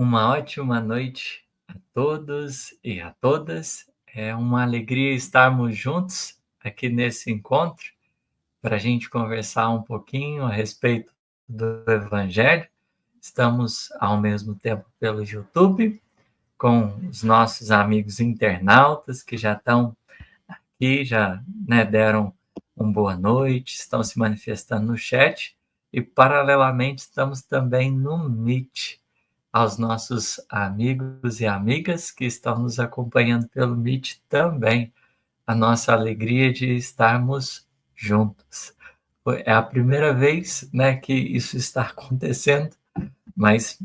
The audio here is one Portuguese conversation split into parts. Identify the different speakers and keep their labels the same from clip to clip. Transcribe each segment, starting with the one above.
Speaker 1: Uma ótima noite a todos e a todas. É uma alegria estarmos juntos aqui nesse encontro para a gente conversar um pouquinho a respeito do Evangelho. Estamos ao mesmo tempo pelo YouTube, com os nossos amigos internautas que já estão aqui, já deram uma boa noite, estão se manifestando no chat e, paralelamente, estamos também no Meet. Aos nossos amigos e amigas que estão nos acompanhando pelo Meet também, a nossa alegria de estarmos juntos. É a primeira vez, que isso está acontecendo, mas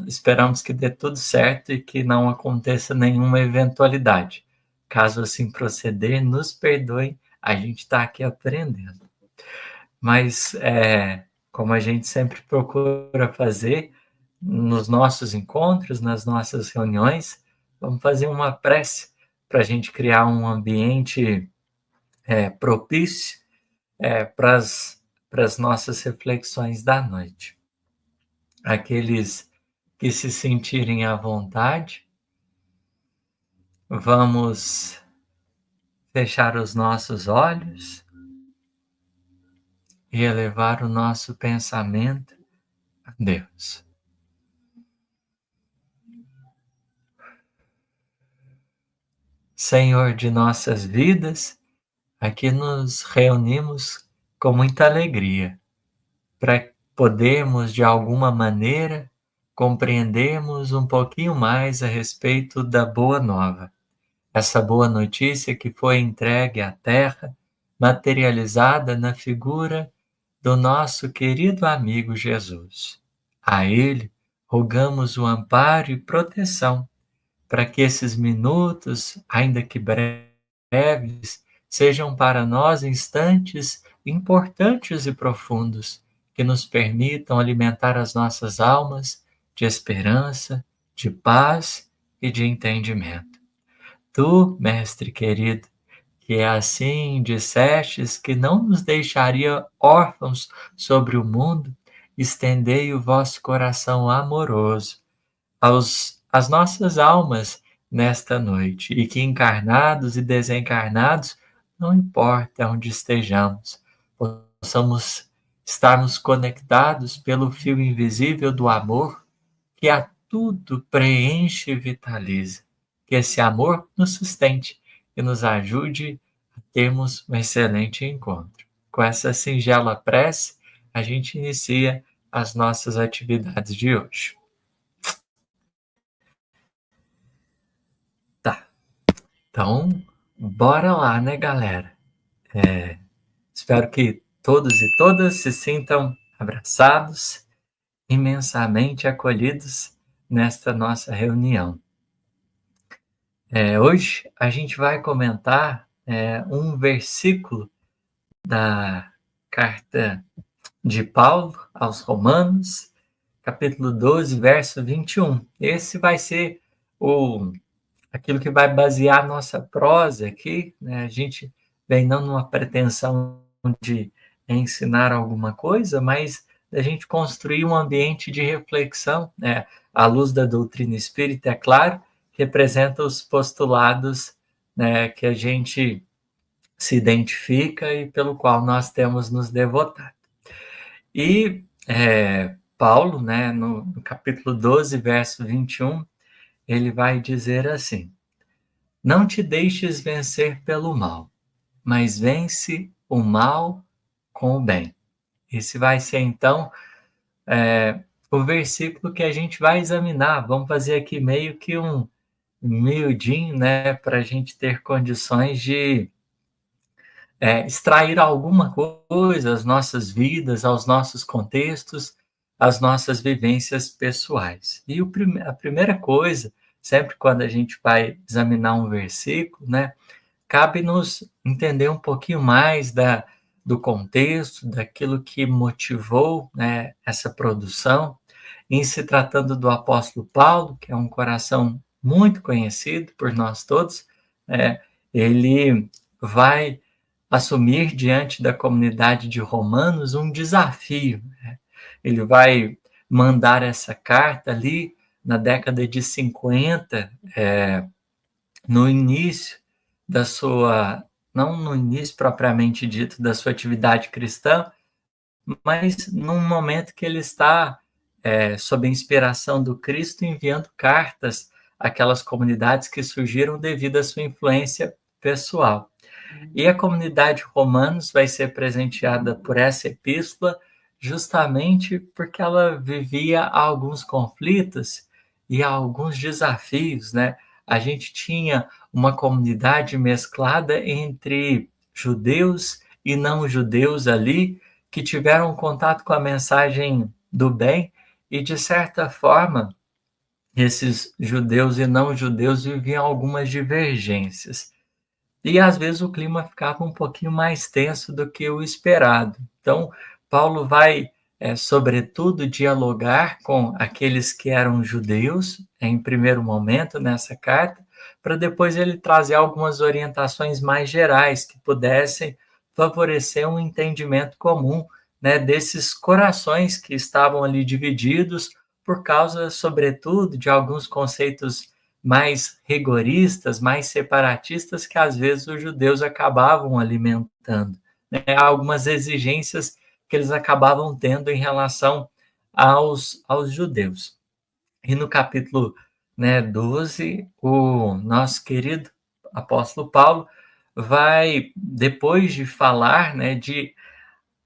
Speaker 1: esperamos que dê tudo certo e que não aconteça nenhuma eventualidade. Caso assim proceder, nos perdoem, a gente está aqui aprendendo. Mas, como a gente sempre procura fazer nos nossos encontros, nas nossas reuniões, vamos fazer uma prece para a gente criar um ambiente propício para as nossas reflexões da noite. Aqueles que se sentirem à vontade, vamos fechar os nossos olhos e elevar o nosso pensamento a Deus. Senhor de nossas vidas, aqui nos reunimos com muita alegria para podermos, de alguma maneira, compreendermos um pouquinho mais a respeito da Boa Nova. Essa boa notícia que foi entregue à Terra, materializada na figura do nosso querido amigo Jesus. A Ele, rogamos o amparo e proteção para que esses minutos, ainda que breves, sejam para nós instantes importantes e profundos, que nos permitam alimentar as nossas almas de esperança, de paz e de entendimento. Tu, Mestre querido, que assim dissestes que não nos deixaria órfãos sobre o mundo, estendei o vosso coração amoroso às nossas almas nesta noite, e que encarnados e desencarnados, não importa onde estejamos, possamos estarmos conectados pelo fio invisível do amor que a tudo preenche e vitaliza. Que esse amor nos sustente e nos ajude a termos um excelente encontro. Com essa singela prece, a gente inicia as nossas atividades de hoje. Tá, então bora lá, galera? Espero que todos e todas se sintam abraçados, imensamente acolhidos nesta nossa reunião. Hoje a gente vai comentar um versículo da carta de Paulo aos Romanos, capítulo 12, verso 21. Esse vai ser aquilo que vai basear a nossa prosa aqui, A gente vem não numa pretensão de ensinar alguma coisa, mas da gente construir um ambiente de reflexão, à luz da doutrina espírita, é claro, representa os postulados que a gente se identifica e pelo qual nós temos nos devotado. E Paulo, no capítulo 12, verso 21, ele vai dizer assim: não te deixes vencer pelo mal, mas vence o mal com o bem. Esse vai ser, então, o versículo que a gente vai examinar. Vamos fazer aqui meio que um miudinho, para a gente ter condições de extrair alguma coisa às nossas vidas, aos nossos contextos, às nossas vivências pessoais. E a primeira coisa, sempre quando a gente vai examinar um versículo, cabe-nos entender um pouquinho mais do contexto, daquilo que motivou essa produção. Em se tratando do apóstolo Paulo, que é um coração muito conhecido por nós todos, ele vai assumir diante da comunidade de Romanos um desafio. Ele vai mandar essa carta ali na década de 50, no início da sua, não no início propriamente dito da sua atividade cristã, mas num momento que ele está, sob a inspiração do Cristo, enviando cartas àquelas comunidades que surgiram devido à sua influência pessoal. E a comunidade Romanos vai ser presenteada por essa epístola justamente porque ela vivia alguns conflitos e alguns desafios, né? A gente tinha uma comunidade mesclada entre judeus e não judeus ali, que tiveram contato com a mensagem do bem e, de certa forma, esses judeus e não judeus viviam algumas divergências. E às vezes o clima ficava um pouquinho mais tenso do que o esperado. Então, Paulo vai, sobretudo, dialogar com aqueles que eram judeus, em primeiro momento, nessa carta, para depois ele trazer algumas orientações mais gerais que pudessem favorecer um entendimento comum, né, desses corações que estavam ali divididos por causa, sobretudo, de alguns conceitos mais rigoristas, mais separatistas, que às vezes os judeus acabavam alimentando, né? Algumas exigências que eles acabavam tendo em relação aos judeus. E no capítulo, 12, o nosso querido apóstolo Paulo vai, depois de falar,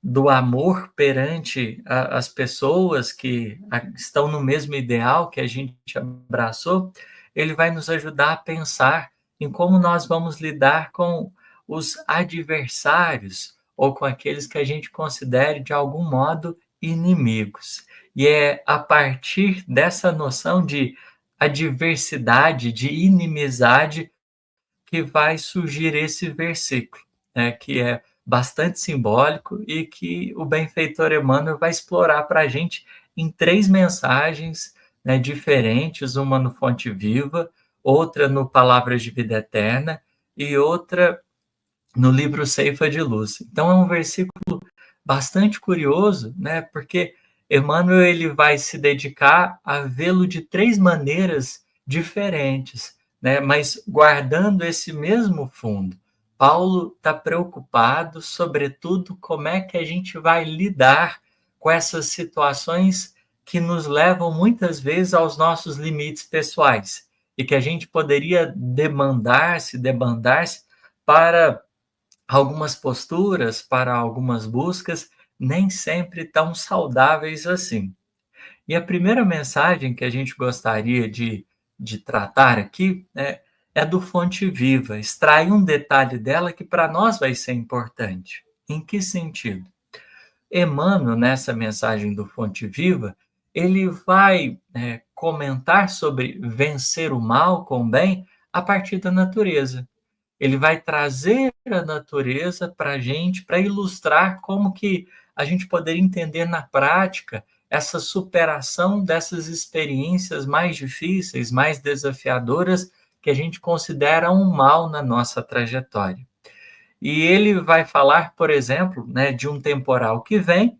Speaker 1: do amor perante as pessoas que estão no mesmo ideal que a gente abraçou, ele vai nos ajudar a pensar em como nós vamos lidar com os adversários ou com aqueles que a gente considere de algum modo inimigos. E é a partir dessa noção de adversidade, de inimizade, que vai surgir esse versículo, né, que é bastante simbólico e que o benfeitor Emmanuel vai explorar para a gente em 3 mensagens, né, diferentes, uma no Fonte Viva, outra no Palavras de Vida Eterna e outra no livro Ceifa de Luz. Então é um versículo bastante curioso, né, porque Emmanuel ele vai se dedicar a vê-lo de 3 maneiras diferentes, né, mas guardando esse mesmo fundo. Paulo está preocupado, sobretudo, como é que a gente vai lidar com essas situações que nos levam muitas vezes aos nossos limites pessoais e que a gente poderia debandar-se para algumas posturas, para algumas buscas, nem sempre tão saudáveis assim. E a primeira mensagem que a gente gostaria de tratar aqui, né, é do Fonte Viva, extrair um detalhe dela que para nós vai ser importante. Em que sentido? Emmanuel, nessa mensagem do Fonte Viva, ele vai comentar sobre vencer o mal com o bem a partir da natureza. Ele vai trazer a natureza para a gente, para ilustrar como que a gente poderia entender na prática essa superação dessas experiências mais difíceis, mais desafiadoras, que a gente considera um mal na nossa trajetória. E ele vai falar, por exemplo, de um temporal que vem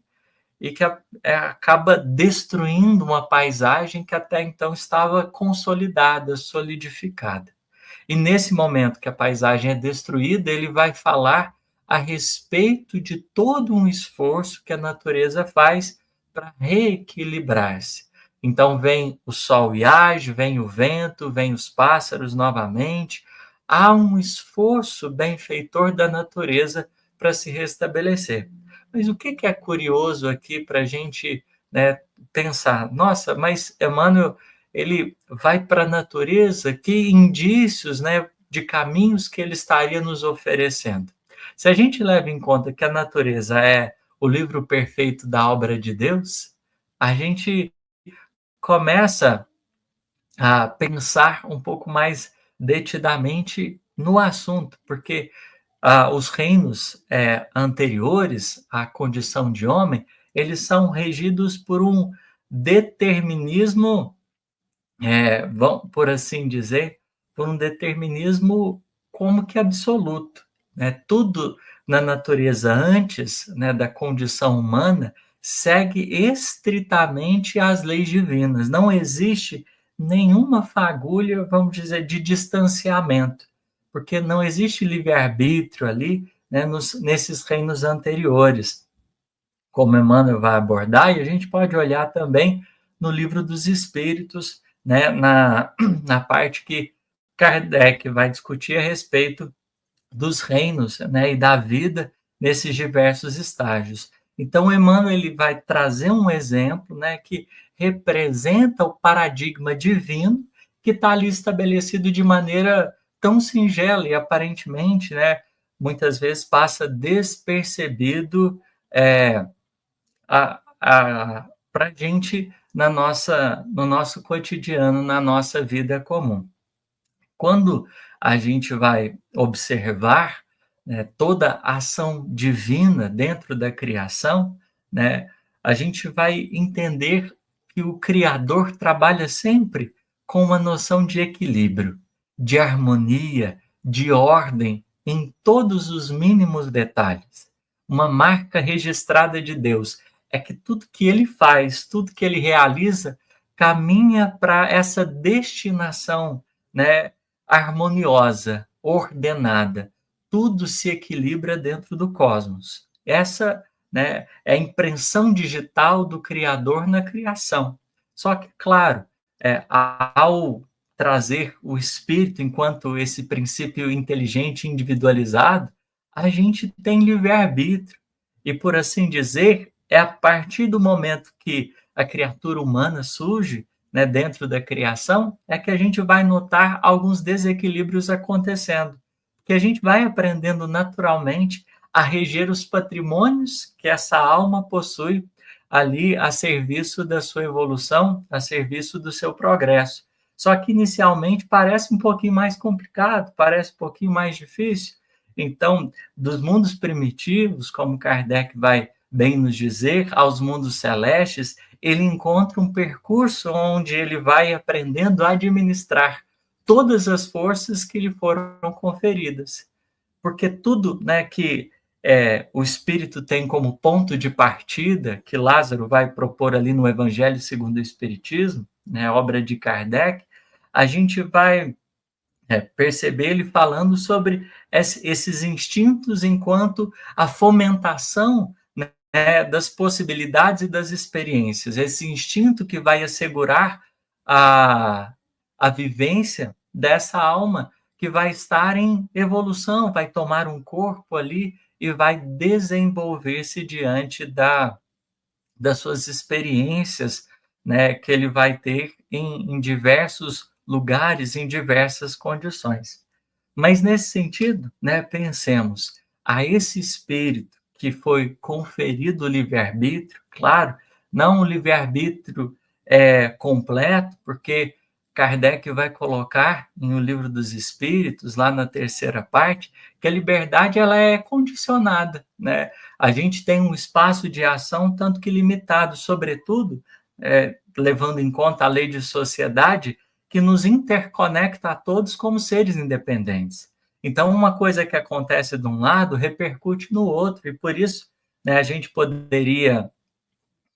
Speaker 1: e que acaba destruindo uma paisagem que até então estava consolidada, solidificada. E nesse momento que a paisagem é destruída, ele vai falar a respeito de todo um esforço que a natureza faz para reequilibrar-se. Então vem o sol e age, vem o vento, vem os pássaros novamente. Há um esforço benfeitor da natureza para se restabelecer. Mas o que é curioso aqui para a gente pensar? Nossa, mas Emmanuel ele vai para a natureza, que indícios de caminhos que ele estaria nos oferecendo. Se a gente leva em conta que a natureza é o livro perfeito da obra de Deus, a gente começa a pensar um pouco mais detidamente no assunto, porque os reinos anteriores à condição de homem, eles são regidos por um determinismo, vamos por assim dizer, por um determinismo como que absoluto, né? Tudo na natureza antes, da condição humana segue estritamente às leis divinas. Não existe nenhuma fagulha, vamos dizer, de distanciamento, porque não existe livre-arbítrio ali, né, nesses reinos anteriores, como Emmanuel vai abordar, e a gente pode olhar também no Livro dos Espíritos, né, na parte que Kardec vai discutir a respeito dos reinos, né, e da vida nesses diversos estágios. Então, Emmanuel ele vai trazer um exemplo, né, que representa o paradigma divino que está ali estabelecido de maneira tão singela e aparentemente, né, muitas vezes passa despercebido para a gente no nosso cotidiano, na nossa vida comum. Quando a gente vai observar, né, toda a ação divina dentro da criação, né, a gente vai entender que o Criador trabalha sempre com uma noção de equilíbrio, de harmonia, de ordem em todos os mínimos detalhes. Uma marca registrada de Deus é que tudo que ele faz, tudo que ele realiza, caminha para essa destinação, né, harmoniosa, ordenada. Tudo se equilibra dentro do cosmos. Essa, né, é a impressão digital do Criador na criação. Só que, claro, ao trazer o espírito enquanto esse princípio inteligente individualizado, a gente tem livre-arbítrio. E, por assim dizer, é a partir do momento que a criatura humana surge, né, dentro da criação, é que a gente vai notar alguns desequilíbrios acontecendo. Que a gente vai aprendendo naturalmente a reger os patrimônios que essa alma possui ali a serviço da sua evolução, a serviço do seu progresso. Só que inicialmente parece um pouquinho mais complicado, parece um pouquinho mais difícil. Então, dos mundos primitivos, como Kardec vai bem nos dizer, aos mundos celestes, ele encontra um percurso onde ele vai aprendendo a administrar todas as forças que lhe foram conferidas. Porque tudo, né, que o espírito tem como ponto de partida, que Lázaro vai propor ali no Evangelho segundo o Espiritismo, né, obra de Kardec, a gente vai perceber ele falando sobre esses instintos enquanto a fomentação, né, das possibilidades e das experiências. Esse instinto que vai assegurar a vivência dessa alma que vai estar em evolução, vai tomar um corpo ali e vai desenvolver-se diante das suas experiências, né, que ele vai ter em diversos lugares, em diversas condições. Mas nesse sentido, né, pensemos, a esse espírito que foi conferido o livre-arbítrio, claro, não o livre-arbítrio completo, porque Kardec vai colocar em O Livro dos Espíritos, lá na terceira parte, que a liberdade ela é condicionada, né? A gente tem um espaço de ação tanto que limitado, sobretudo, levando em conta a lei de sociedade, que nos interconecta a todos como seres independentes. Então, uma coisa que acontece de um lado repercute no outro, e por isso, né, a gente poderia,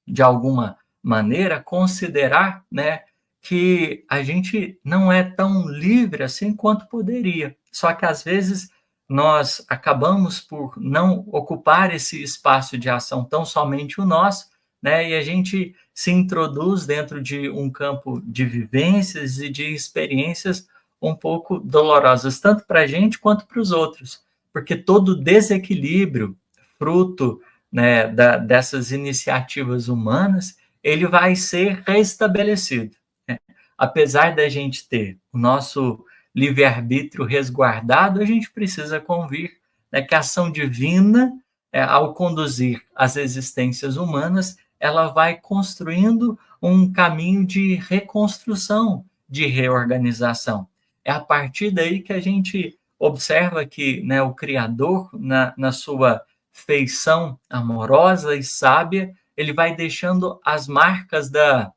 Speaker 1: de alguma maneira, considerar, né, que a gente não é tão livre assim quanto poderia. Só que, às vezes, nós acabamos por não ocupar esse espaço de ação tão somente o nosso, né, e a gente se introduz dentro de um campo de vivências e de experiências um pouco dolorosas, tanto para a gente quanto para os outros, porque todo desequilíbrio, fruto, né, dessas iniciativas humanas, ele vai ser restabelecido, né? Apesar da gente ter o nosso livre-arbítrio resguardado, a gente precisa convir, né, que a ação divina, ao conduzir as existências humanas, ela vai construindo um caminho de reconstrução, de reorganização. É a partir daí que a gente observa que, né, o Criador, na sua feição amorosa e sábia, ele vai deixando as marcas da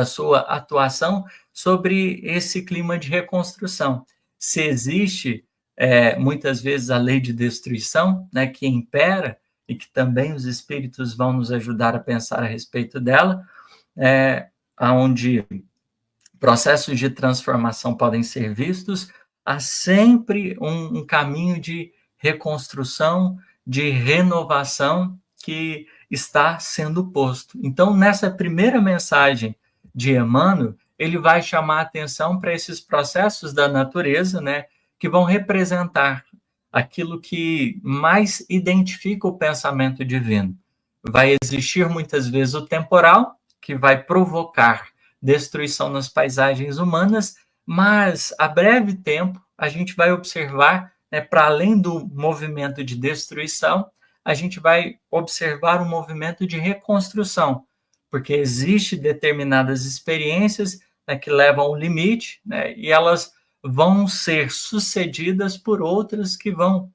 Speaker 1: sua atuação sobre esse clima de reconstrução. Se existe, muitas vezes, a lei de destruição, né, que impera, e que também os espíritos vão nos ajudar a pensar a respeito dela, onde processos de transformação podem ser vistos, há sempre um caminho de reconstrução, de renovação que está sendo posto. Então, nessa primeira mensagem de Emmanuel, ele vai chamar a atenção para esses processos da natureza, né, que vão representar aquilo que mais identifica o pensamento divino. Vai existir muitas vezes o temporal, que vai provocar destruição nas paisagens humanas, mas a breve tempo a gente vai observar, né, para além do movimento de destruição, a gente vai observar um movimento de reconstrução, porque existe determinadas experiências, né, que levam ao limite, né, e elas vão ser sucedidas por outras que vão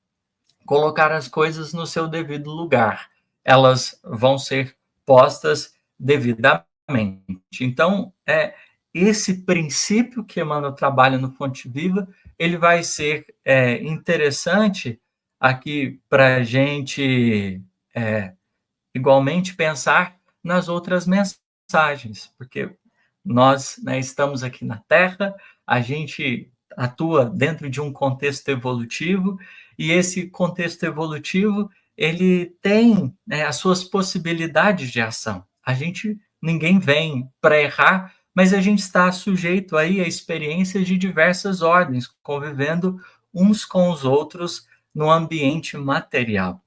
Speaker 1: colocar as coisas no seu devido lugar. Elas vão ser postas devidamente. Então, esse princípio que Emmanuel trabalha no Fonte Viva, ele vai ser interessante aqui para a gente igualmente pensar nas outras mensagens, porque nós, né, estamos aqui na Terra, a gente atua dentro de um contexto evolutivo, e esse contexto evolutivo, ele tem, né, as suas possibilidades de ação. Ninguém vem para errar, mas a gente está sujeito aí a experiências de diversas ordens, convivendo uns com os outros no ambiente material.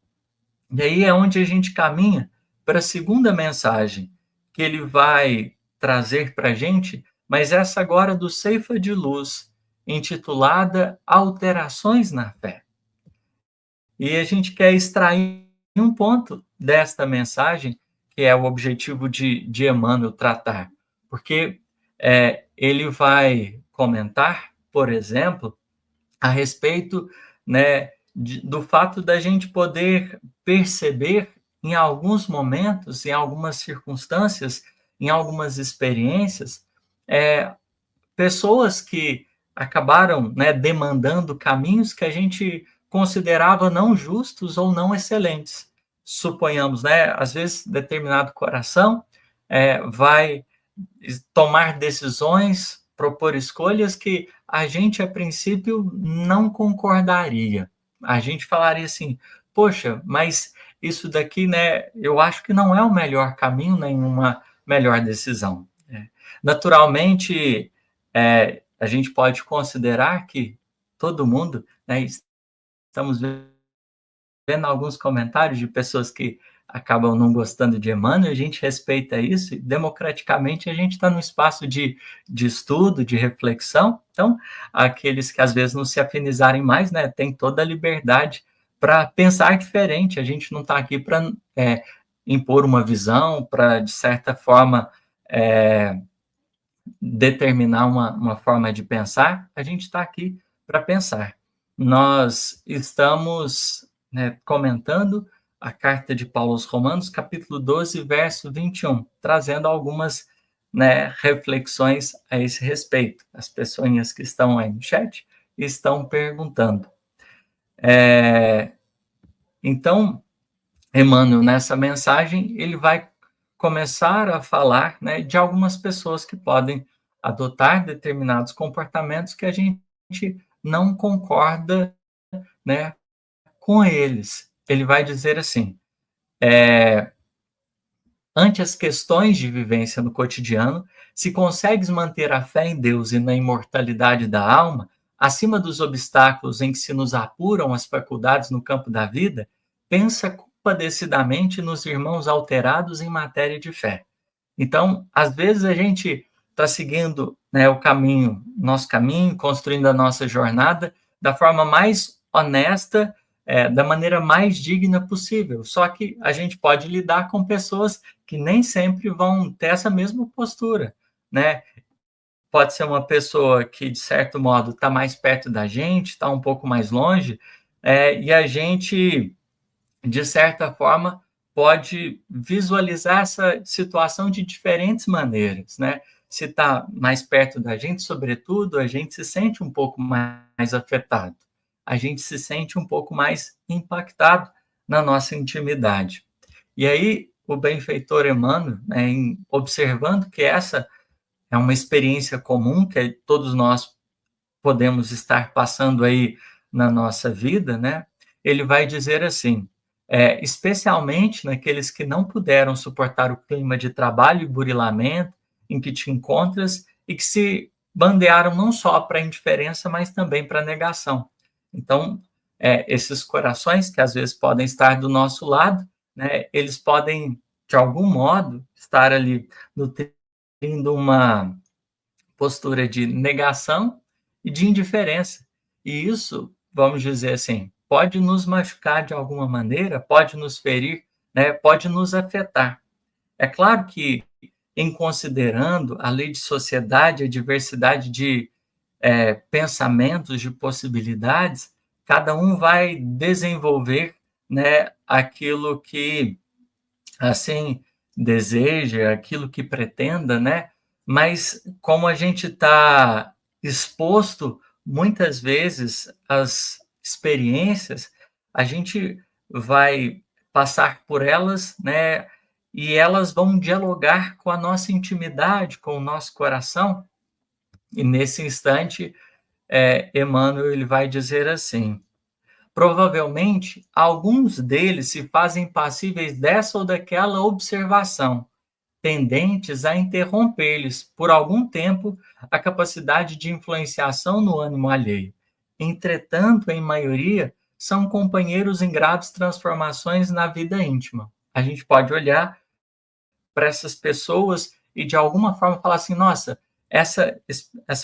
Speaker 1: E aí é onde a gente caminha para a segunda mensagem que ele vai trazer para a gente, mas essa agora do Ceifa de Luz, intitulada Alterações na Fé. E a gente quer extrair um ponto desta mensagem, que é o objetivo de Emmanuel tratar, porque ele vai comentar, por exemplo, a respeito, né, do fato da gente poder perceber em alguns momentos, em algumas circunstâncias, em algumas experiências, pessoas que acabaram, né, demandando caminhos que a gente considerava não justos ou não excelentes. Suponhamos, né, às vezes determinado coração vai tomar decisões, propor escolhas que a gente, a princípio, não concordaria. A gente falaria assim, poxa, mas isso daqui, né, eu acho que não é o melhor caminho, nenhuma melhor decisão. Naturalmente, a gente pode considerar que todo mundo, né, estamos vendo alguns comentários de pessoas que acabam não gostando de Emmanuel, a gente respeita isso, e democraticamente a gente está no espaço de estudo, de reflexão, então aqueles que às vezes não se afinizarem mais, né, tem toda a liberdade para pensar diferente, a gente não está aqui para impor uma visão, para, de certa forma, determinar uma forma de pensar, a gente está aqui para pensar. Nós estamos, né, comentando a carta de Paulo aos Romanos, capítulo 12, verso 21, trazendo algumas, né, reflexões a esse respeito. As pessoas que estão aí no chat estão perguntando. Então, Emmanuel, nessa mensagem, ele vai começar a falar, né, de algumas pessoas que podem adotar determinados comportamentos que a gente não concorda, né, com eles. Ele vai dizer assim, ante as questões de vivência no cotidiano, se consegues manter a fé em Deus e na imortalidade da alma, acima dos obstáculos em que se nos apuram as faculdades no campo da vida, pensa compadecidamente nos irmãos alterados em matéria de fé. Então, às vezes a gente está seguindo, né, o caminho, nosso caminho, construindo a nossa jornada da forma mais honesta, da maneira mais digna possível. Só que a gente pode lidar com pessoas que nem sempre vão ter essa mesma postura, né? Pode ser uma pessoa que, de certo modo, está mais perto da gente, está um pouco mais longe, e a gente, de certa forma, pode visualizar essa situação de diferentes maneiras, né? Se está mais perto da gente, sobretudo, a gente se sente um pouco mais afetado, a gente se sente um pouco mais impactado na nossa intimidade. E aí, o benfeitor Emmanuel, né, observando que essa é uma experiência comum que todos nós podemos estar passando aí na nossa vida, né? Ele vai dizer assim, especialmente naqueles que não puderam suportar o clima de trabalho e burilamento em que te encontras e que se bandearam não só para a indiferença, mas também para a negação. Então, esses corações que às vezes podem estar do nosso lado, né, eles podem, de algum modo, estar ali nutrindo uma postura de negação e de indiferença. E isso, vamos dizer assim, pode nos machucar de alguma maneira, pode nos ferir, né, pode nos afetar. É claro que, em considerando a lei de sociedade, a diversidade de pensamentos, de possibilidades, cada um vai desenvolver, né, aquilo que assim deseja, aquilo que pretenda, né? Mas como a gente está exposto muitas vezes às experiências, a gente vai passar por elas, né? E elas vão dialogar com a nossa intimidade, com o nosso coração. E nesse instante, Emmanuel ele vai dizer assim: provavelmente, alguns deles se fazem passíveis dessa ou daquela observação, tendentes a interromper-lhes, por algum tempo, a capacidade de influenciação no ânimo alheio. Entretanto, em maioria, são companheiros em graves transformações na vida íntima. A gente pode olhar para essas pessoas e de alguma forma falar assim, nossa, essa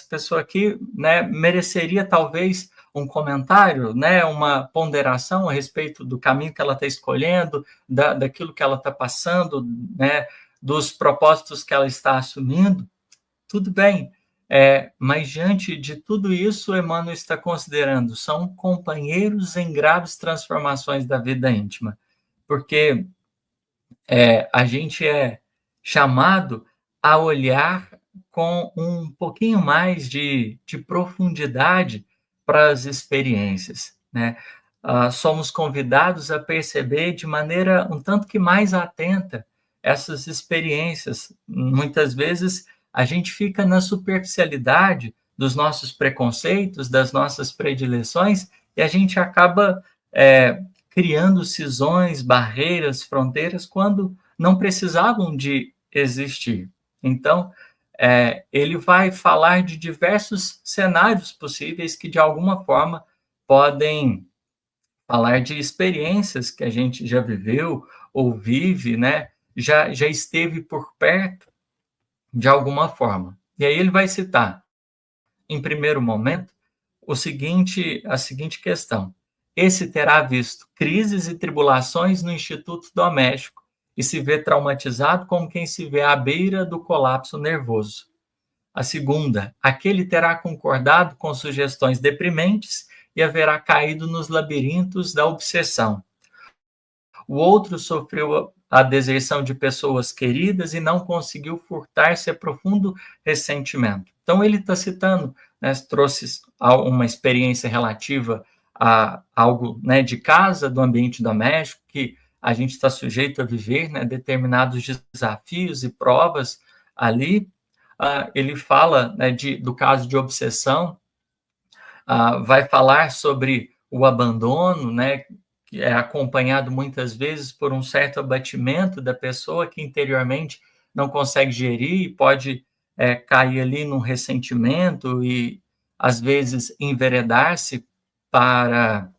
Speaker 1: pessoa aqui, né, mereceria talvez um comentário, né, uma ponderação a respeito do caminho que ela está escolhendo, daquilo que ela está passando, né, dos propósitos que ela está assumindo. Tudo bem, mas diante de tudo isso, Emmanuel está considerando, são companheiros em graves transformações da vida íntima, porque a gente é chamado a olhar com um pouquinho mais de profundidade para as experiências, né? Somos convidados a perceber de maneira um tanto que mais atenta essas experiências. Muitas vezes a gente fica na superficialidade dos nossos preconceitos, das nossas predileções, e a gente acaba criando cisões, barreiras, fronteiras, quando não precisavam de existir. Então, ele vai falar de diversos cenários possíveis que, de alguma forma, podem falar de experiências que a gente já viveu ou vive, né? Já esteve por perto de alguma forma. E aí ele vai citar, em primeiro momento, a seguinte questão. Esse terá visto crises e tribulações no instituto doméstico e se vê traumatizado como quem se vê à beira do colapso nervoso. A segunda, aquele terá concordado com sugestões deprimentes e haverá caído nos labirintos da obsessão. O outro sofreu a deserção de pessoas queridas e não conseguiu furtar-se a profundo ressentimento. Então, ele está citando, né, trouxe uma experiência relativa a algo, né, de casa, do ambiente doméstico, que a gente está sujeito a viver, né, determinados desafios e provas ali. Ele fala, né, do caso de obsessão, vai falar sobre o abandono, né, que é acompanhado muitas vezes por um certo abatimento da pessoa que interiormente não consegue gerir e pode cair ali num ressentimento e, às vezes, enveredar-se para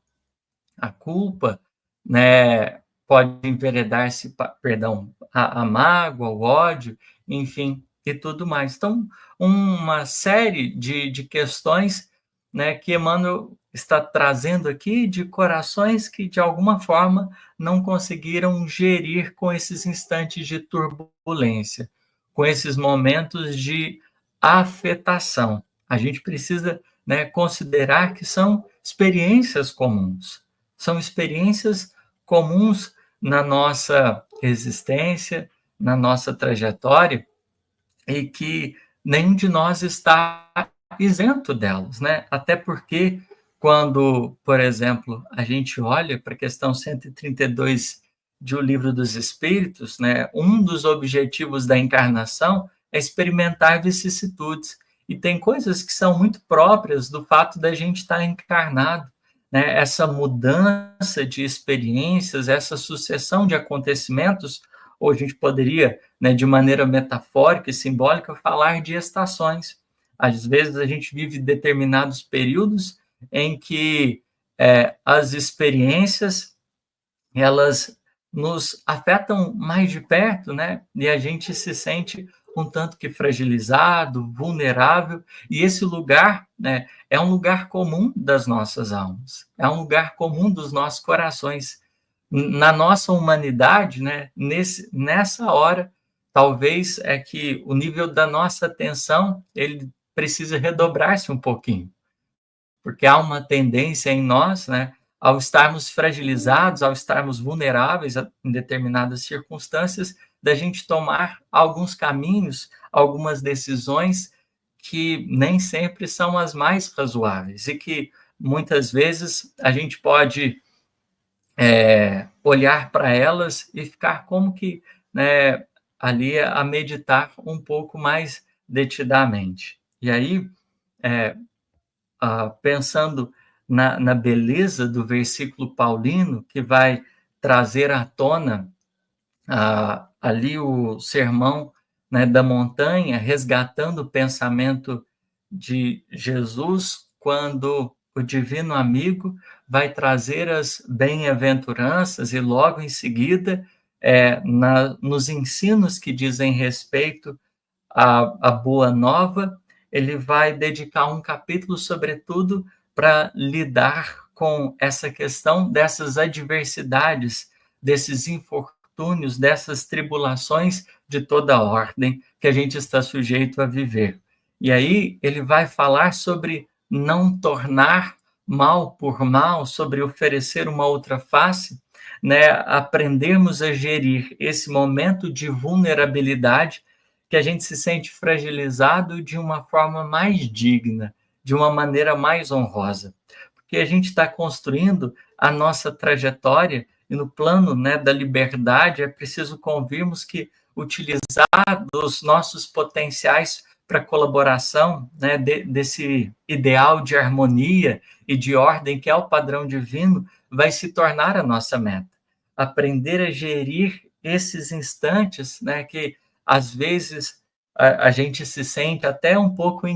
Speaker 1: a culpa, né? Pode enveredar-se, perdão, a mágoa, o ódio, enfim, e tudo mais. Então, uma série de questões, né, que Emmanuel está trazendo aqui de corações que, de alguma forma, não conseguiram gerir com esses instantes de turbulência, com esses momentos de afetação. A gente precisa, né, considerar que são experiências comuns. São experiências comuns na nossa existência, na nossa trajetória, e que nenhum de nós está isento delas, né? Até porque quando, por exemplo, a gente olha para a questão 132 de O Livro dos Espíritos, né, um dos objetivos da encarnação a experimentar vicissitudes. E tem coisas que são muito próprias do fato da gente estar encarnado, né? Essa mudança de experiências, essa sucessão de acontecimentos, ou a gente poderia, né, de maneira metafórica e simbólica, falar de estações. Às vezes a gente vive determinados períodos em que as experiências elas nos afetam mais de perto, né? E a gente se sente um tanto que fragilizado, vulnerável, e esse lugar, né, é um lugar comum das nossas almas, é um lugar comum dos nossos corações. Na nossa humanidade, né, nessa hora, talvez é que o nível da nossa atenção, ele precisa redobrar-se um pouquinho, porque há uma tendência em nós, né, ao estarmos fragilizados, ao estarmos vulneráveis em determinadas circunstâncias, da gente tomar alguns caminhos, algumas decisões que nem sempre são as mais razoáveis e que muitas vezes a gente pode olhar para elas e ficar como que, né, ali a meditar um pouco mais detidamente. E aí, pensando na beleza do versículo paulino, que vai trazer à tona ali o sermão, né, da montanha, resgatando o pensamento de Jesus, quando o divino amigo vai trazer as bem-aventuranças e logo em seguida, nos ensinos que dizem respeito a Boa Nova, ele vai dedicar um capítulo, sobretudo, para lidar com essa questão dessas adversidades, desses infortúnios, dessas tribulações de toda ordem que a gente está sujeito a viver. E aí ele vai falar sobre não tornar mal por mal, sobre oferecer uma outra face, né? Aprendermos a gerir esse momento de vulnerabilidade que a gente se sente fragilizado de uma forma mais digna, de uma maneira mais honrosa. Porque a gente está construindo a nossa trajetória e no plano, né, da liberdade é preciso convirmos que utilizar dos nossos potenciais para colaboração, né, desse ideal de harmonia e de ordem que é o padrão divino, vai se tornar a nossa meta. Aprender a gerir esses instantes, né, que às vezes a gente se sente até um pouco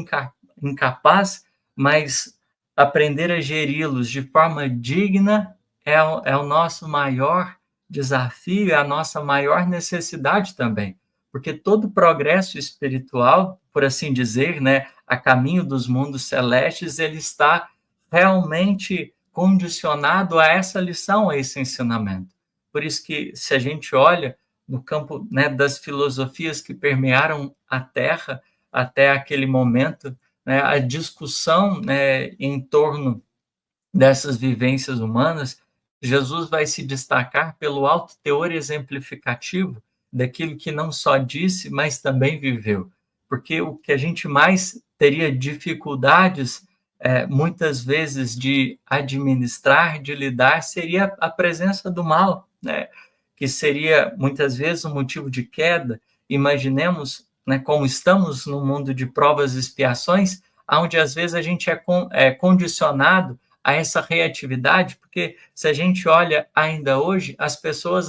Speaker 1: incapaz, mas aprender a geri-los de forma digna é o nosso maior desafio, é a nossa maior necessidade também, porque todo progresso espiritual, por assim dizer, né, a caminho dos mundos celestes, ele está realmente condicionado a essa lição, a esse ensinamento. Por isso que, se a gente olha no campo, né, das filosofias que permearam a Terra até aquele momento, né, a discussão, né, em torno dessas vivências humanas, Jesus vai se destacar pelo alto teor exemplificativo daquilo que não só disse, mas também viveu. Porque o que a gente mais teria dificuldades, muitas vezes, de administrar, de lidar, seria a presença do mal, né? Que seria, muitas vezes, um motivo de queda. Imaginemos, né, como estamos no mundo de provas e expiações, onde, às vezes, a gente é condicionado a essa reatividade, porque se a gente olha ainda hoje, as pessoas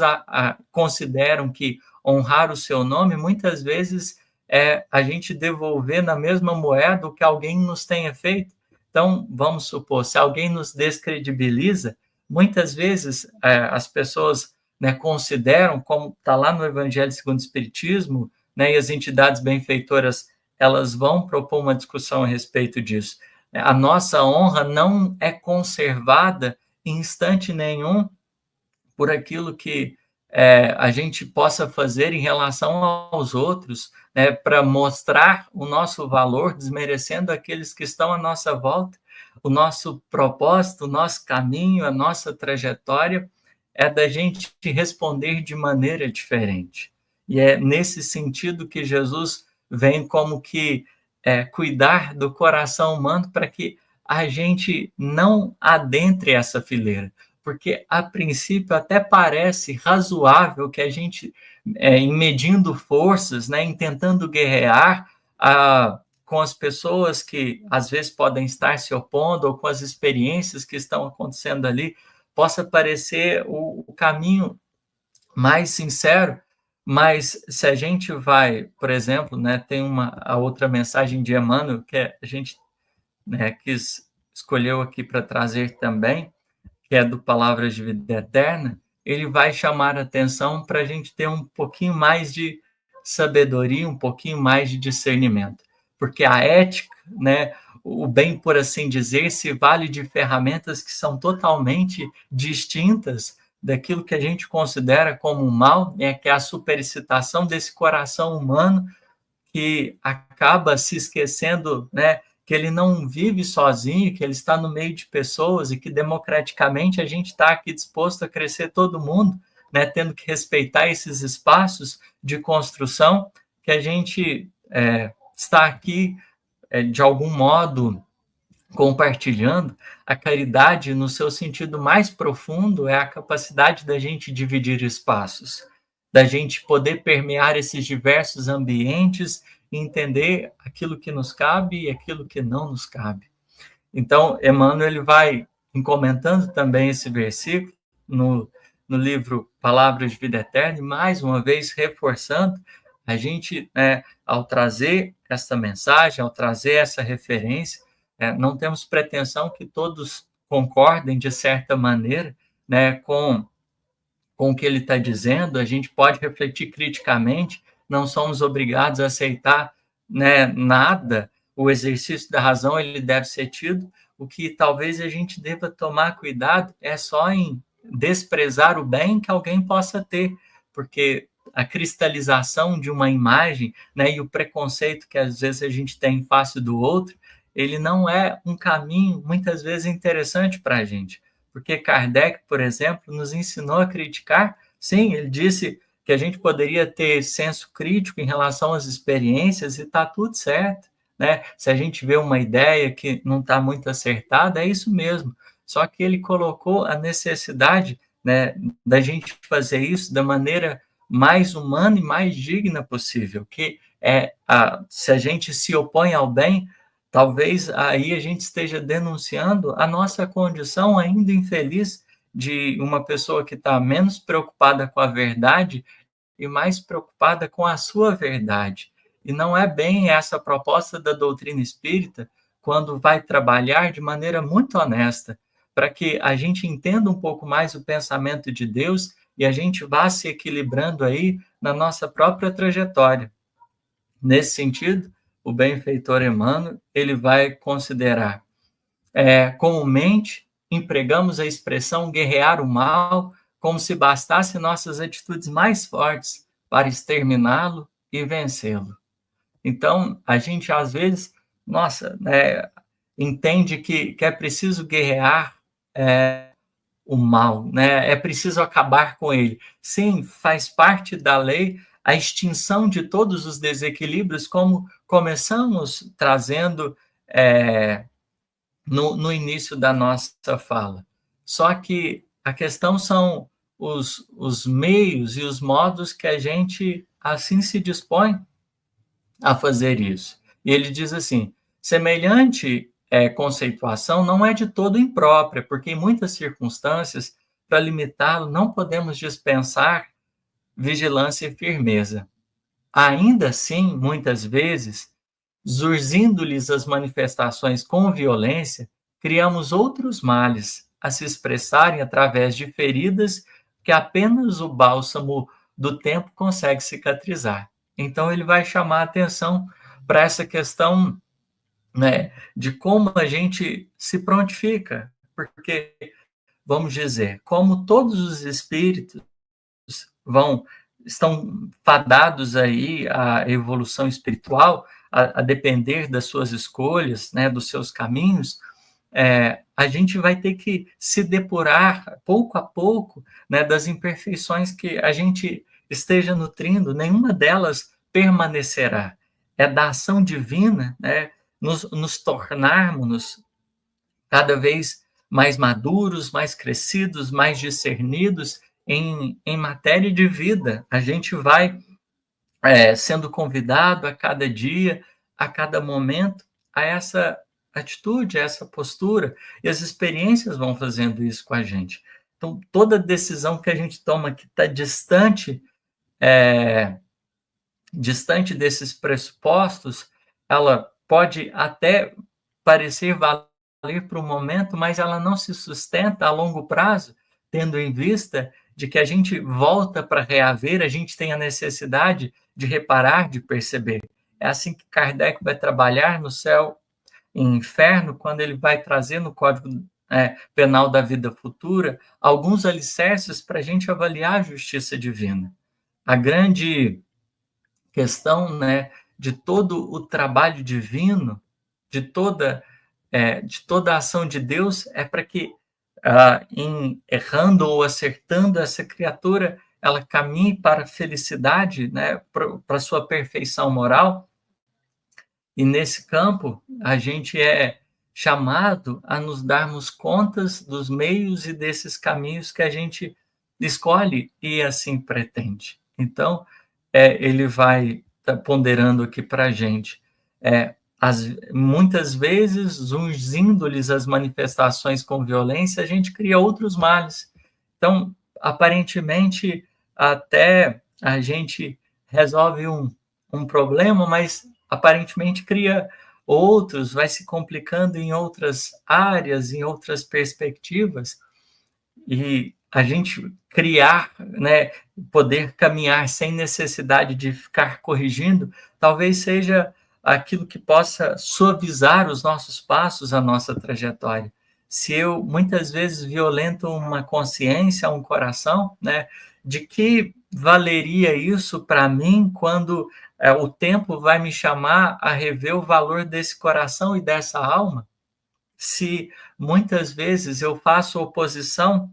Speaker 1: consideram que honrar o seu nome, muitas vezes, é a gente devolver na mesma moeda o que alguém nos tenha feito. Então, vamos supor, se alguém nos descredibiliza, muitas vezes as pessoas, né, consideram, como está lá no Evangelho segundo o Espiritismo, né, e as entidades benfeitoras, elas vão propor uma discussão a respeito disso. A nossa honra não é conservada em instante nenhum por aquilo que a gente possa fazer em relação aos outros, né, para mostrar o nosso valor, desmerecendo aqueles que estão à nossa volta. O nosso propósito, o nosso caminho, a nossa trajetória é da gente responder de maneira diferente. E é nesse sentido que Jesus vem como que cuidar do coração humano para que a gente não adentre essa fileira. porque a princípio até parece razoável que a gente, em medindo forças, né, em tentando guerrear com as pessoas que às vezes podem estar se opondo ou com as experiências que estão acontecendo ali, possa parecer o caminho mais sincero, mas se a gente vai, por exemplo, né, tem a outra mensagem de Emmanuel que a gente, né, escolheu aqui para trazer também, que é do Palavras de Vida Eterna, ele vai chamar a atenção para a gente ter um pouquinho mais de sabedoria, um pouquinho mais de discernimento. Porque a ética, né, o bem, por assim dizer, se vale de ferramentas que são totalmente distintas daquilo que a gente considera como um mal, né, que é a superexcitação desse coração humano que acaba se esquecendo, né, que ele não vive sozinho, que ele está no meio de pessoas e que democraticamente a gente está aqui disposto a crescer todo mundo, né, tendo que respeitar esses espaços de construção que a gente está aqui, de algum modo, compartilhando. A caridade, no seu sentido mais profundo, é a capacidade da gente dividir espaços, da gente poder permear esses diversos ambientes e entender aquilo que nos cabe e aquilo que não nos cabe. Então, Emmanuel ele vai comentando também esse versículo no livro Palavras de Vida Eterna, e mais uma vez reforçando a gente, ao trazer essa mensagem, ao trazer essa referência, não temos pretensão que todos concordem de certa maneira, né, com o que ele está dizendo. A gente pode refletir criticamente, não somos obrigados a aceitar, né, nada. O exercício da razão ele deve ser tido. O que talvez a gente deva tomar cuidado é só em desprezar o bem que alguém possa ter, porque a cristalização de uma imagem, né, e o preconceito que às vezes a gente tem em face do outro, ele não é um caminho muitas vezes interessante para a gente. Porque Kardec, por exemplo, nos ensinou a criticar. Sim, ele disse que a gente poderia ter senso crítico em relação às experiências e está tudo certo, né? Se a gente vê uma ideia que não está muito acertada, é isso mesmo. Só que ele colocou a necessidade, né, da gente fazer isso da maneira mais humana e mais digna possível, que se a gente se opõe ao bem, talvez aí a gente esteja denunciando a nossa condição ainda infeliz de uma pessoa que está menos preocupada com a verdade e mais preocupada com a sua verdade. E não é bem essa a proposta da doutrina espírita quando vai trabalhar de maneira muito honesta, para que a gente entenda um pouco mais o pensamento de Deus e a gente vá se equilibrando aí na nossa própria trajetória. Nesse sentido, o benfeitor Emmanuel ele vai considerar, comumente empregamos a expressão guerrear o mal como se bastasse nossas atitudes mais fortes para exterminá-lo e vencê-lo. Então, a gente às vezes, entende que é preciso guerrear o mal, né? É preciso acabar com ele. Sim, faz parte da lei a extinção de todos os desequilíbrios, como começamos trazendo no início da nossa fala. Só que a questão são os meios e os modos que a gente assim se dispõe a fazer isso. E ele diz assim: semelhante conceituação não é de todo imprópria, porque em muitas circunstâncias, para limitá-lo, não podemos dispensar vigilância e firmeza. Ainda assim, muitas vezes, zurzindo-lhes as manifestações com violência, criamos outros males a se expressarem através de feridas que apenas o bálsamo do tempo consegue cicatrizar. Então, ele vai chamar a atenção para essa questão, né, de como a gente se prontifica, porque, vamos dizer, como todos os espíritos estão fadados aí à evolução espiritual, a depender das suas escolhas, né, dos seus caminhos, a gente vai ter que se depurar pouco a pouco, né, das imperfeições que a gente esteja nutrindo. Nenhuma delas permanecerá. É da ação divina, né, nos tornarmos cada vez mais maduros, mais crescidos, mais discernidos em matéria de vida. A gente vai sendo convidado a cada dia, a cada momento, a essa atitude, a essa postura, e as experiências vão fazendo isso com a gente. Então, toda decisão que a gente toma que está distante desses pressupostos, ela pode até parecer valer para o momento, mas ela não se sustenta a longo prazo, tendo em vista de que a gente volta para reaver, a gente tem a necessidade de reparar, de perceber. É assim que Kardec vai trabalhar no Céu e Inferno, quando ele vai trazer no Código Penal da Vida Futura alguns alicerces para a gente avaliar a justiça divina. A grande questão, né, de todo o trabalho divino, de toda a ação de Deus, é para que, em errando ou acertando, essa criatura ela caminhe para a felicidade, né, para a sua perfeição moral. E nesse campo, a gente é chamado a nos darmos contas dos meios e desses caminhos que a gente escolhe e assim pretende. Então, ele vai ponderando aqui para a gente. Muitas vezes, uns índoles, as manifestações com violência, a gente cria outros males. Então, aparentemente, até a gente resolve um problema, mas aparentemente cria outros, vai se complicando em outras áreas, em outras perspectivas, e a gente criar, né, poder caminhar sem necessidade de ficar corrigindo, talvez seja aquilo que possa suavizar os nossos passos, a nossa trajetória. Se eu, muitas vezes, violento uma consciência, um coração, né, de que valeria isso para mim quando o tempo vai me chamar a rever o valor desse coração e dessa alma? Se muitas vezes eu faço oposição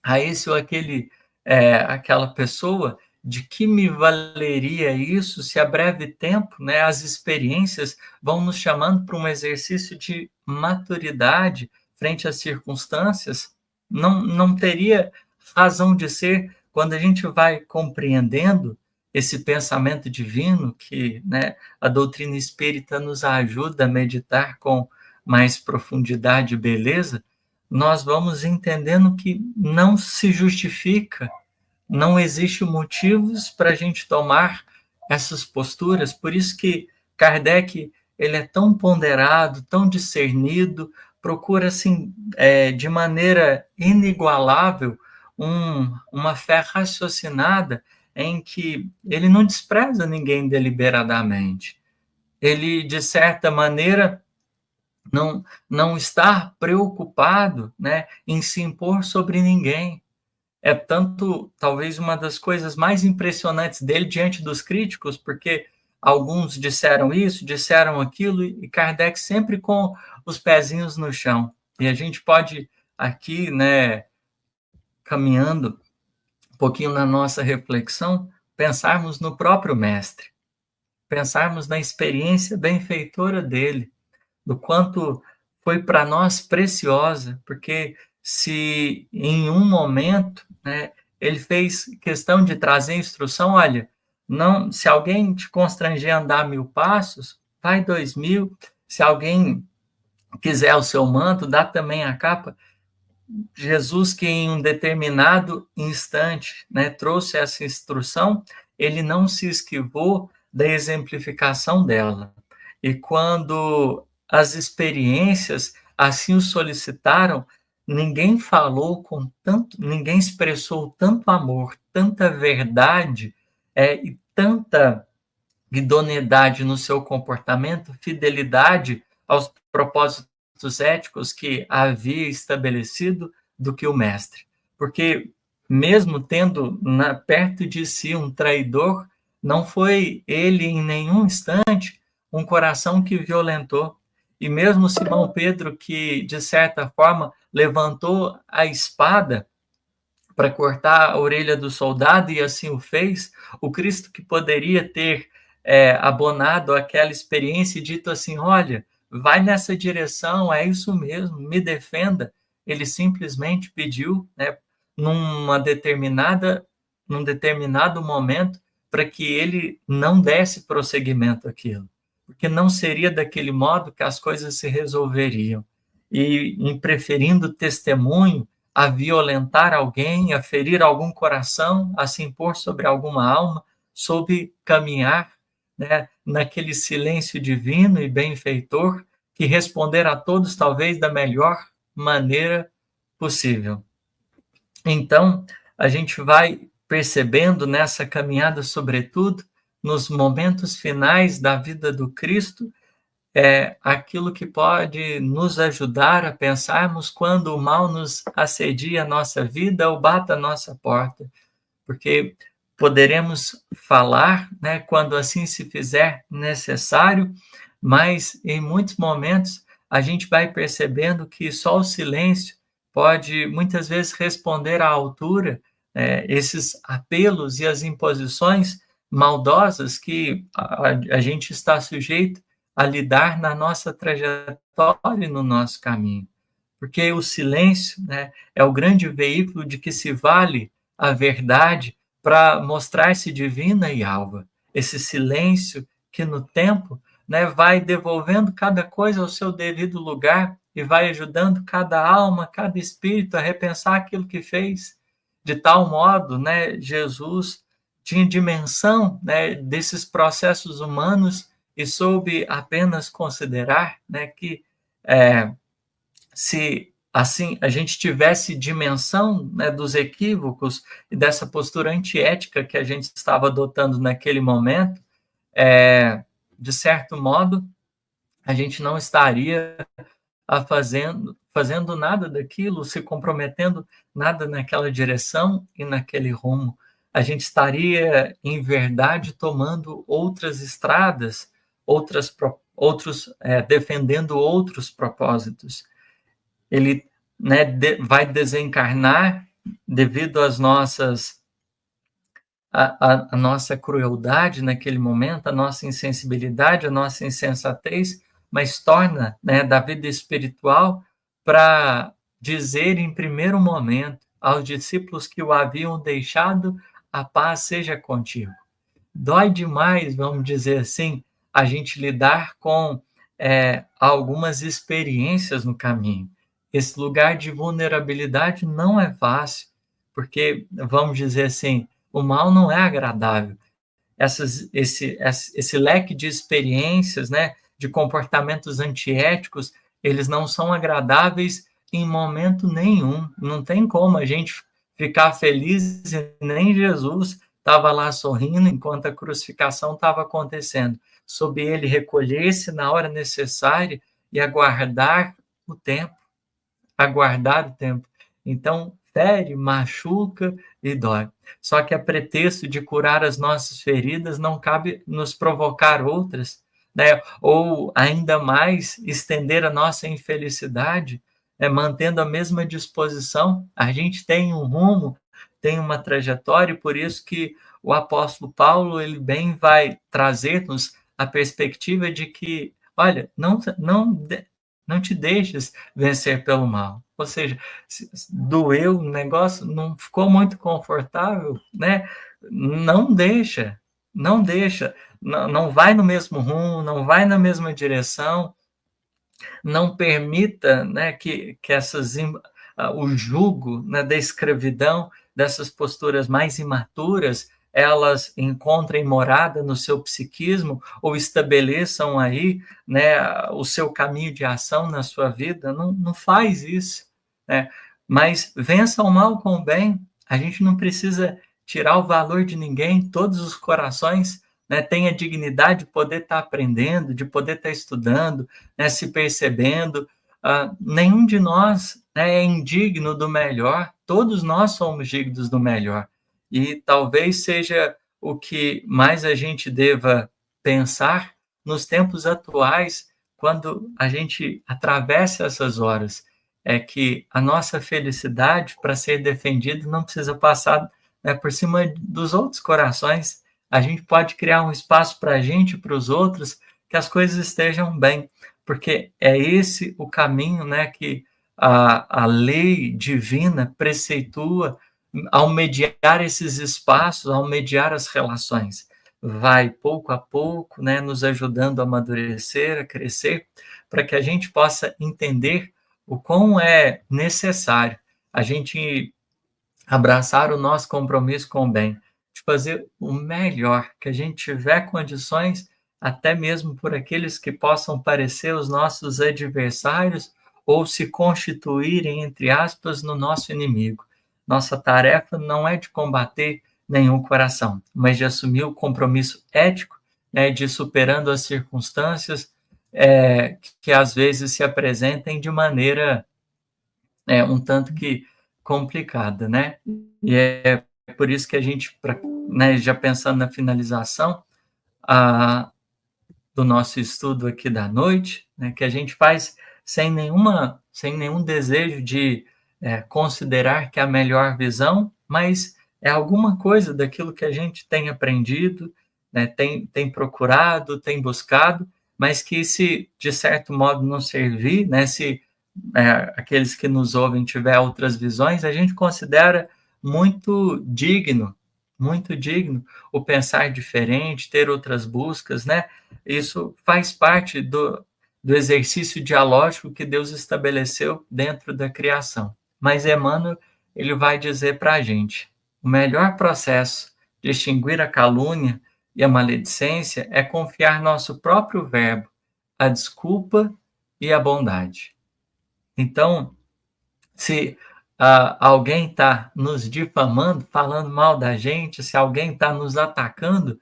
Speaker 1: a esse ou aquela pessoa, de que me valeria isso se a breve tempo, né, as experiências vão nos chamando para um exercício de maturidade frente às circunstâncias? Não teria razão de ser quando a gente vai compreendendo esse pensamento divino que, né, a doutrina espírita nos ajuda a meditar com mais profundidade e beleza. Nós vamos entendendo que não se justifica, não existe motivos para a gente tomar essas posturas. Por isso que Kardec ele é tão ponderado, tão discernido, procura assim, de maneira inigualável uma fé raciocinada em que ele não despreza ninguém deliberadamente. Ele, de certa maneira, não estar preocupado, né, em se impor sobre ninguém. É tanto, talvez, uma das coisas mais impressionantes dele diante dos críticos, porque alguns disseram isso, disseram aquilo, e Kardec sempre com os pezinhos no chão. E a gente pode aqui, né, caminhando um pouquinho na nossa reflexão, pensarmos no próprio mestre, pensarmos na experiência benfeitora dele, do quanto foi para nós preciosa, porque se em um momento, né, ele fez questão de trazer instrução, olha, não, se alguém te constranger a andar 1000 passos, vai 2000, se alguém quiser o seu manto, dá também a capa. Jesus, que em um determinado instante, né, trouxe essa instrução, ele não se esquivou da exemplificação dela. E quando as experiências assim o solicitaram, ninguém falou com tanto, ninguém expressou tanto amor, tanta verdade e tanta idoneidade no seu comportamento, fidelidade aos propósitos éticos que havia estabelecido, do que o mestre. Porque mesmo tendo perto de si um traidor, não foi ele em nenhum instante um coração que violentou. E mesmo Simão Pedro, que de certa forma levantou a espada para cortar a orelha do soldado, e assim o fez, o Cristo que poderia ter abonado aquela experiência e dito assim, olha, vai nessa direção, é isso mesmo, me defenda. ele simplesmente pediu, né, num determinado momento, para que ele não desse prosseguimento àquilo, porque não seria daquele modo que as coisas se resolveriam. E em preferindo testemunho a violentar alguém, a ferir algum coração, a se impor sobre alguma alma, soube caminhar, né, naquele silêncio divino e benfeitor, que responder a todos talvez da melhor maneira possível. Então, a gente vai percebendo nessa caminhada, sobretudo, nos momentos finais da vida do Cristo, aquilo que pode nos ajudar a pensarmos quando o mal nos assedia a nossa vida ou bate a nossa porta, porque poderemos falar, né, quando assim se fizer necessário, mas em muitos momentos a gente vai percebendo que só o silêncio pode muitas vezes responder à altura, esses apelos e as imposições maldosas que a gente está sujeito a lidar na nossa trajetória e no nosso caminho. Porque o silêncio, né, é o grande veículo de que se vale a verdade para mostrar-se divina e alva. Esse silêncio que no tempo, né, vai devolvendo cada coisa ao seu devido lugar e vai ajudando cada alma, cada espírito a repensar aquilo que fez. De tal modo, né, Jesus tinha dimensão, né, desses processos humanos e soube apenas considerar, né, que se assim a gente tivesse dimensão, né, dos equívocos e dessa postura antiética que a gente estava adotando naquele momento, de certo modo, a gente não estaria fazendo nada daquilo, se comprometendo nada naquela direção e naquele rumo. A gente estaria, em verdade, tomando outras estradas, defendendo outros propósitos. Ele, né, vai desencarnar devido às nossas a nossa crueldade naquele momento, a nossa insensibilidade, a nossa insensatez, mas torna, né, da vida espiritual para dizer em primeiro momento aos discípulos que o haviam deixado: a paz seja contigo. Dói demais, vamos dizer assim, a gente lidar com algumas experiências no caminho. Esse lugar de vulnerabilidade não é fácil, porque, vamos dizer assim, o mal não é agradável. Esse leque de experiências, né, de comportamentos antiéticos, eles não são agradáveis em momento nenhum. Não tem como a gente ficar feliz, e nem Jesus estava lá sorrindo enquanto a crucificação estava acontecendo. Soube ele recolher-se na hora necessária e aguardar o tempo. Aguardar o tempo. Então, fere, machuca e dói. Só que a pretexto de curar as nossas feridas, não cabe nos provocar outras, né? Ou ainda mais, estender a nossa infelicidade, mantendo a mesma disposição. A gente tem um rumo, tem uma trajetória, e por isso que o apóstolo Paulo, ele bem vai trazer-nos a perspectiva de que, olha, não te deixes vencer pelo mal. Ou seja, doeu o negócio, não ficou muito confortável, né? Não deixa, não vai no mesmo rumo, não vai na mesma direção, não permita, né, que o jugo, né, da escravidão, dessas posturas mais imaturas, elas encontrem morada no seu psiquismo ou estabeleçam aí, né, o seu caminho de ação na sua vida. Não faz isso, né? Mas vença o mal com o bem. A gente não precisa tirar o valor de ninguém. Todos os corações, né, têm a dignidade de poder estar aprendendo, de poder estar estudando, né, se percebendo. Nenhum de nós, né, é indigno do melhor. Todos nós somos dignos do melhor. E talvez seja o que mais a gente deva pensar nos tempos atuais, quando a gente atravessa essas horas, é que a nossa felicidade, para ser defendida, não precisa passar, né, por cima dos outros corações. A gente pode criar um espaço para a gente e para os outros, que as coisas estejam bem, porque é esse o caminho, né, que a lei divina preceitua ao mediar esses espaços, ao mediar as relações. Vai pouco a pouco, né, nos ajudando a amadurecer, a crescer, para que a gente possa entender o quão é necessário a gente abraçar o nosso compromisso com o bem, de fazer o melhor que a gente tiver condições, até mesmo por aqueles que possam parecer os nossos adversários ou se constituírem, entre aspas, no nosso inimigo. Nossa tarefa não é de combater nenhum coração, mas de assumir o compromisso ético, né, de ir superando as circunstâncias que às vezes se apresentem de maneira um tanto que complicada, né? E é por isso que a gente, né, já pensando na finalização do nosso estudo aqui da noite, né, que a gente faz sem nenhum desejo de considerar que é a melhor visão, mas é alguma coisa daquilo que a gente tem aprendido, né, tem procurado, tem buscado, mas que se de certo modo não servir, né, se aqueles que nos ouvem tiver outras visões, a gente considera muito digno o pensar diferente, ter outras buscas, né? Isso faz parte do exercício dialógico que Deus estabeleceu dentro da criação. Mas Emmanuel, ele vai dizer para a gente, o melhor processo de extinguir a calúnia e a maledicência é confiar nosso próprio verbo, a desculpa e a bondade. Então, se alguém está nos difamando, falando mal da gente, se alguém está nos atacando,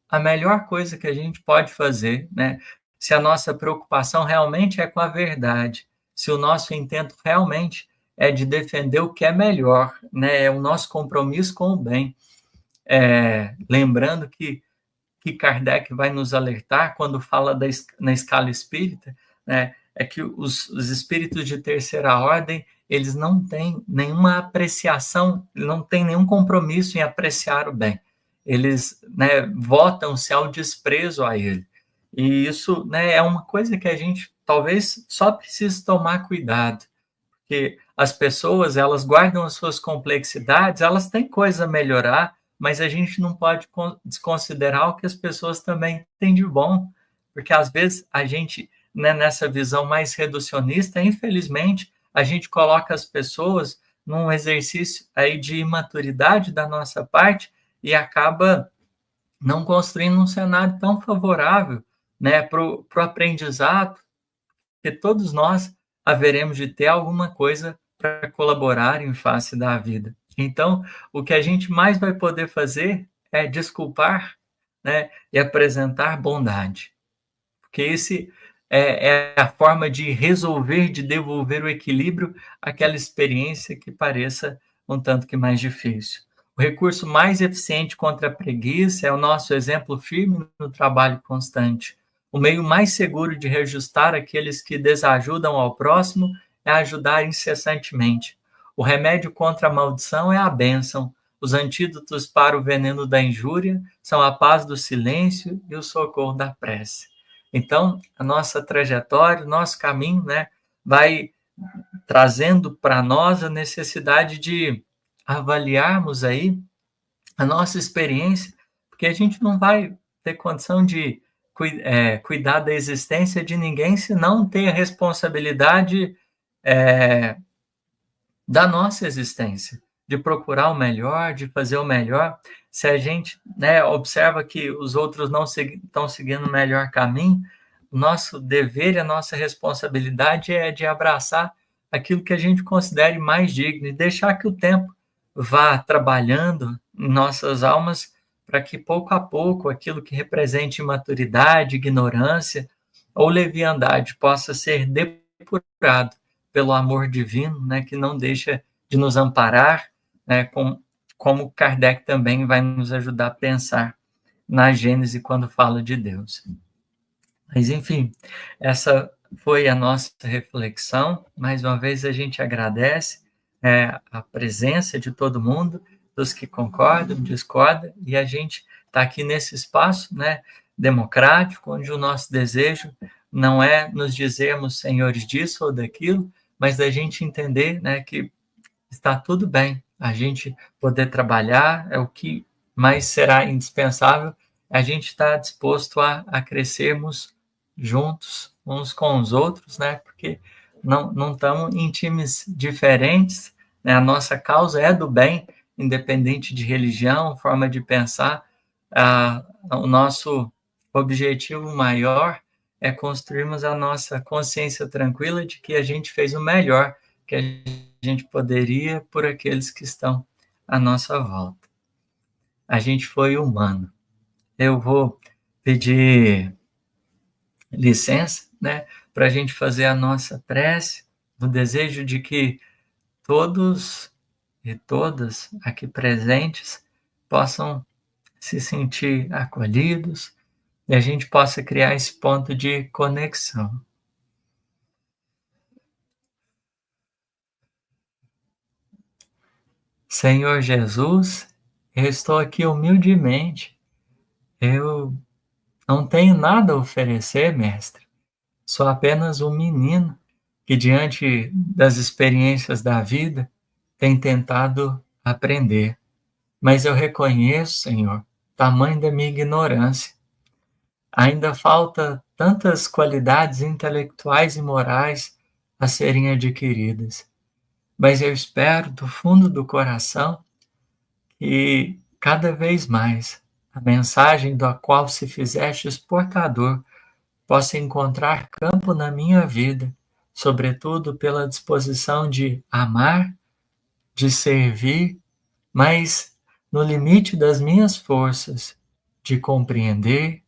Speaker 1: a melhor coisa que a gente pode fazer, né? Se a nossa preocupação realmente é com a verdade, se o nosso intento realmente é de defender o que é melhor, né? É o nosso compromisso com o bem. Lembrando que Kardec vai nos alertar quando fala na escala espírita, né, é que os espíritos de terceira ordem, eles não têm nenhuma apreciação, não têm nenhum compromisso em apreciar o bem. Eles, né, votam-se ao desprezo a ele. E isso, né, é uma coisa que a gente talvez só precise tomar cuidado, porque as pessoas, elas guardam as suas complexidades, elas têm coisa a melhorar, mas a gente não pode desconsiderar o que as pessoas também têm de bom, porque às vezes a gente, né, nessa visão mais reducionista, infelizmente, a gente coloca as pessoas num exercício aí de imaturidade da nossa parte e acaba não construindo um cenário tão favorável, né, para o aprendizado, que todos nós haveremos de ter alguma coisa para colaborar em face da vida. Então, o que a gente mais vai poder fazer é desculpar, né, e apresentar bondade, porque esse é a forma de resolver, de devolver o equilíbrio àquela experiência que pareça um tanto que mais difícil. O recurso mais eficiente contra a preguiça é o nosso exemplo firme no trabalho constante. O meio mais seguro de reajustar aqueles que desajudam ao próximo é ajudar incessantemente. O remédio contra a maldição é a bênção. Os antídotos para o veneno da injúria são a paz do silêncio e o socorro da prece. Então, a nossa trajetória, o nosso caminho, né, vai trazendo para nós a necessidade de avaliarmos aí a nossa experiência, porque a gente não vai ter condição de cuidar da existência de ninguém se não ter a responsabilidade da nossa existência, de procurar o melhor, de fazer o melhor. Se a gente, né, observa que os outros não estão seguindo o melhor caminho, o nosso dever e a nossa responsabilidade é de abraçar aquilo que a gente considere mais digno e deixar que o tempo vá trabalhando em nossas almas para que pouco a pouco aquilo que represente imaturidade, ignorância ou leviandade possa ser depurado pelo amor divino, né, que não deixa de nos amparar, né, como Kardec também vai nos ajudar a pensar na Gênese quando fala de Deus. Mas, enfim, essa foi a nossa reflexão. Mais uma vez, a gente agradece a presença de todo mundo, dos que concordam, discordam, e a gente está aqui nesse espaço, né, democrático, onde o nosso desejo não é nos dizermos senhores disso ou daquilo, mas da gente entender, né, que está tudo bem. A gente poder trabalhar é o que mais será indispensável. A gente está disposto a crescermos juntos, uns com os outros, né? Porque não estamos em times diferentes, né? A nossa causa é do bem, independente de religião, forma de pensar. O nosso objetivo maior é construirmos a nossa consciência tranquila de que a gente fez o melhor que a gente poderia por aqueles que estão à nossa volta. A gente foi humano. Eu vou pedir licença, né, para a gente fazer a nossa prece, no desejo de que todos e todas aqui presentes possam se sentir acolhidos e a gente possa criar esse ponto de conexão. Senhor Jesus, eu estou aqui humildemente. Eu não tenho nada a oferecer, mestre. Sou apenas um menino que, diante das experiências da vida, tem tentado aprender. Mas eu reconheço, Senhor, tamanho da minha ignorância. Ainda falta tantas qualidades intelectuais e morais a serem adquiridas. Mas eu espero, do fundo do coração, que cada vez mais a mensagem da qual se fizestes portador possa encontrar campo na minha vida, sobretudo pela disposição de amar, de servir, mas no limite das minhas forças, de compreender,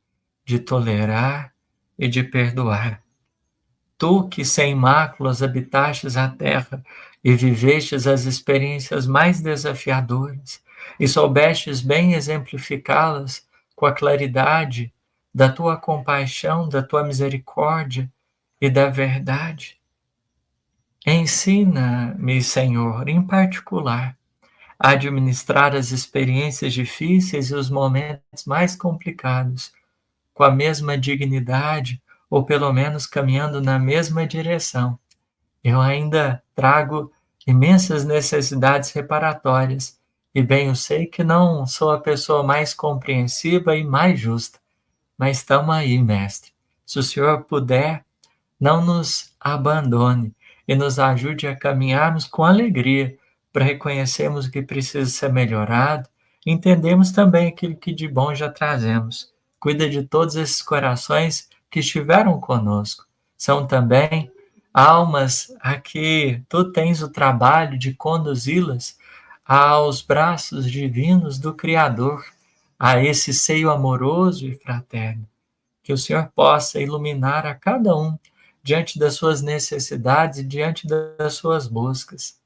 Speaker 1: de tolerar e de perdoar. Tu que sem máculas habitastes a terra e vivestes as experiências mais desafiadoras e soubestes bem exemplificá-las com a claridade da tua compaixão, da tua misericórdia e da verdade. Ensina-me, Senhor, em particular, a administrar as experiências difíceis e os momentos mais complicados com a mesma dignidade, ou pelo menos caminhando na mesma direção. Eu ainda trago imensas necessidades reparatórias, e bem eu sei que não sou a pessoa mais compreensiva e mais justa, mas estamos aí, mestre. Se o Senhor puder, não nos abandone e nos ajude a caminharmos com alegria para reconhecermos o que precisa ser melhorado, entendemos também aquilo que de bom já trazemos. Cuida de todos esses corações que estiveram conosco. São também almas a que tu tens o trabalho de conduzi-las aos braços divinos do Criador, a esse seio amoroso e fraterno. Que o Senhor possa iluminar a cada um diante das suas necessidades e diante das suas buscas.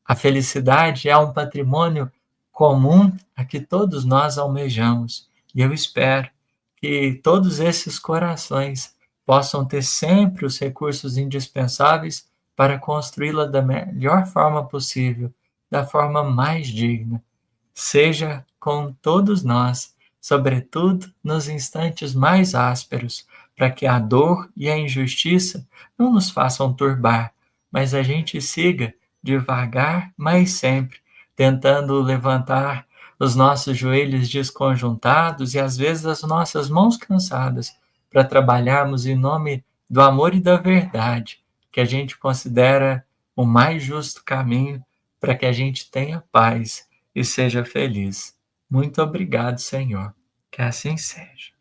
Speaker 1: A felicidade é um patrimônio comum a que todos nós almejamos, e eu espero que todos esses corações possam ter sempre os recursos indispensáveis para construí-la da melhor forma possível, da forma mais digna. Seja com todos nós, sobretudo nos instantes mais ásperos, para que a dor e a injustiça não nos façam turbar, mas a gente siga devagar, mas sempre, tentando levantar os nossos joelhos desconjuntados e às vezes as nossas mãos cansadas, para trabalharmos em nome do amor e da verdade, que a gente considera o mais justo caminho para que a gente tenha paz e seja feliz. Muito obrigado, Senhor. Que assim seja.